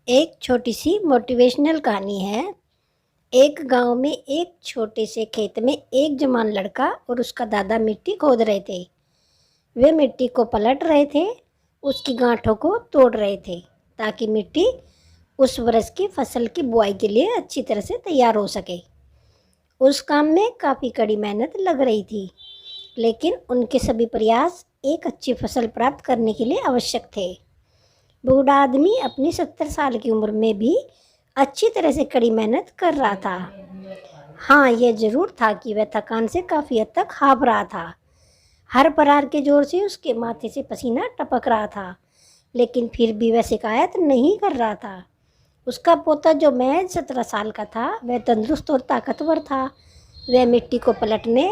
एक छोटी सी मोटिवेशनल कहानी है। एक गांव में एक छोटे से खेत में एक जवान लड़का और उसका दादा मिट्टी खोद रहे थे। वे मिट्टी को पलट रहे थे, उसकी गांठों को तोड़ रहे थे ताकि मिट्टी उस वर्ष की फसल की बुआई के लिए अच्छी तरह से तैयार हो सके। उस काम में काफ़ी कड़ी मेहनत लग रही थी, लेकिन उनके सभी प्रयास एक अच्छी फसल प्राप्त करने के लिए आवश्यक थे। बूढ़ा आदमी अपनी 70 साल की उम्र में भी अच्छी तरह से कड़ी मेहनत कर रहा था। हाँ, यह ज़रूर था कि वह थकान से काफ़ी हद तक हाफ रहा था। हर प्रहार के जोर से उसके माथे से पसीना टपक रहा था, लेकिन फिर भी वह शिकायत नहीं कर रहा था। उसका पोता जो महज 17 साल का था, वह तंदुरुस्त और ताकतवर था। वह मिट्टी को पलटने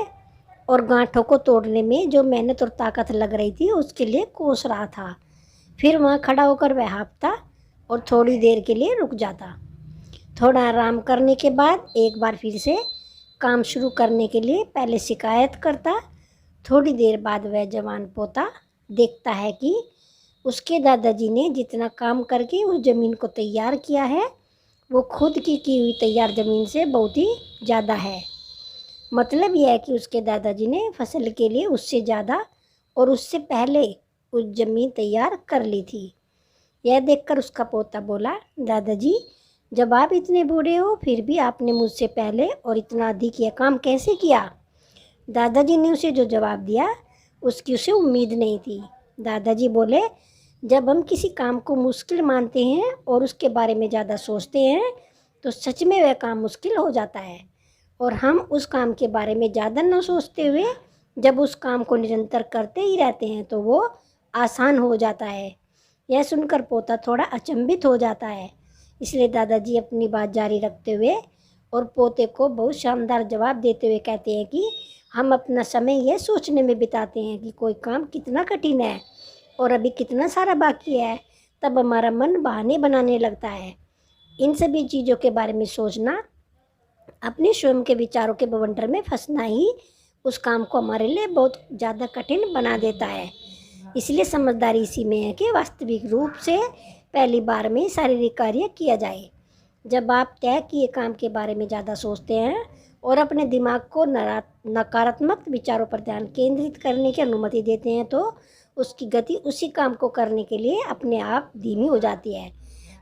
और गांठों को तोड़ने में जो मेहनत और ताकत लग रही थी, उसके लिए कोस रहा था। फिर वहाँ खड़ा होकर वह हाँफता और थोड़ी देर के लिए रुक जाता। थोड़ा आराम करने के बाद एक बार फिर से काम शुरू करने के लिए पहले शिकायत करता। थोड़ी देर बाद वह जवान पोता देखता है कि उसके दादाजी ने जितना काम करके उस ज़मीन को तैयार किया है, वो खुद की हुई तैयार ज़मीन से बहुत ही ज़्यादा है। मतलब यह है कि उसके दादाजी ने फसल के लिए उससे ज़्यादा और उससे पहले उस ज़मीन तैयार कर ली थी। यह देखकर उसका पोता बोला, दादाजी, जब आप इतने बूढ़े हो फिर भी आपने मुझसे पहले और इतना अधिक यह काम कैसे किया? दादाजी ने उसे जो जवाब दिया, उसकी उसे उम्मीद नहीं थी। दादाजी बोले, जब हम किसी काम को मुश्किल मानते हैं और उसके बारे में ज़्यादा सोचते हैं, तो सच में वह काम मुश्किल हो जाता है। और हम उस काम के बारे में ज़्यादा न सोचते हुए जब उस काम को निरंतर करते ही रहते हैं, तो वो आसान हो जाता है। यह सुनकर पोता थोड़ा अचंभित हो जाता है। इसलिए दादाजी अपनी बात जारी रखते हुए और पोते को बहुत शानदार जवाब देते हुए कहते हैं कि हम अपना समय यह सोचने में बिताते हैं कि कोई काम कितना कठिन है और अभी कितना सारा बाकी है, तब हमारा मन बहाने बनाने लगता है। इन सभी चीज़ों के बारे में सोचना, अपने स्वयं के विचारों के बवंडर में फंसना ही उस काम को हमारे लिए बहुत ज़्यादा कठिन बना देता है। इसलिए समझदारी इसी में है कि वास्तविक रूप से पहली बार में शारीरिक कार्य किया जाए। जब आप तय किए काम के बारे में ज़्यादा सोचते हैं और अपने दिमाग को नकारात्मक विचारों पर ध्यान केंद्रित करने की अनुमति देते हैं, तो उसकी गति उसी काम को करने के लिए अपने आप धीमी हो जाती है।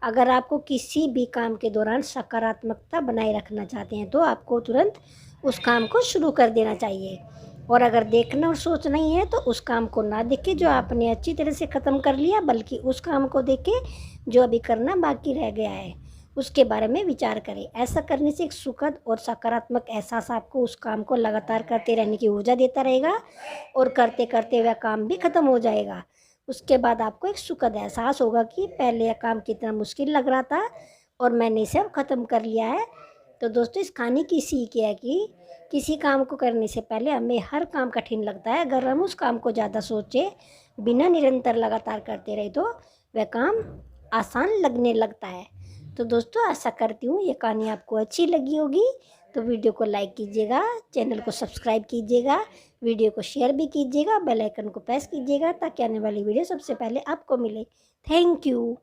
अगर आपको किसी भी काम के दौरान सकारात्मकता बनाए रखना चाहते हैं, तो आपको तुरंत उस काम को शुरू कर देना चाहिए। और अगर देखना और सोचना ही है, तो उस काम को ना देखें जो आपने अच्छी तरह से ख़त्म कर लिया, बल्कि उस काम को देखें जो अभी करना बाकी रह गया है, उसके बारे में विचार करें। ऐसा करने से एक सुखद और सकारात्मक एहसास आपको उस काम को लगातार करते रहने की ऊर्जा देता रहेगा और करते करते वह काम भी ख़त्म हो जाएगा। उसके बाद आपको एक सुखद एहसास होगा कि पहले यह काम कितना मुश्किल लग रहा था और मैंने इसे अब ख़त्म कर लिया है। तो दोस्तों, इस कहानी की सीख है कि किसी काम को करने से पहले हमें हर काम कठिन लगता है। अगर हम उस काम को ज़्यादा सोचे, बिना निरंतर लगातार करते रहे, तो वह काम आसान लगने लगता है। तो दोस्तों, आशा करती हूँ ये कहानी आपको अच्छी लगी होगी। तो वीडियो को लाइक कीजिएगा, चैनल को सब्सक्राइब कीजिएगा, वीडियो को शेयर भी कीजिएगा, बेल आइकन को प्रेस कीजिएगा ताकि आने वाली वीडियो सबसे पहले आपको मिले। Thank you.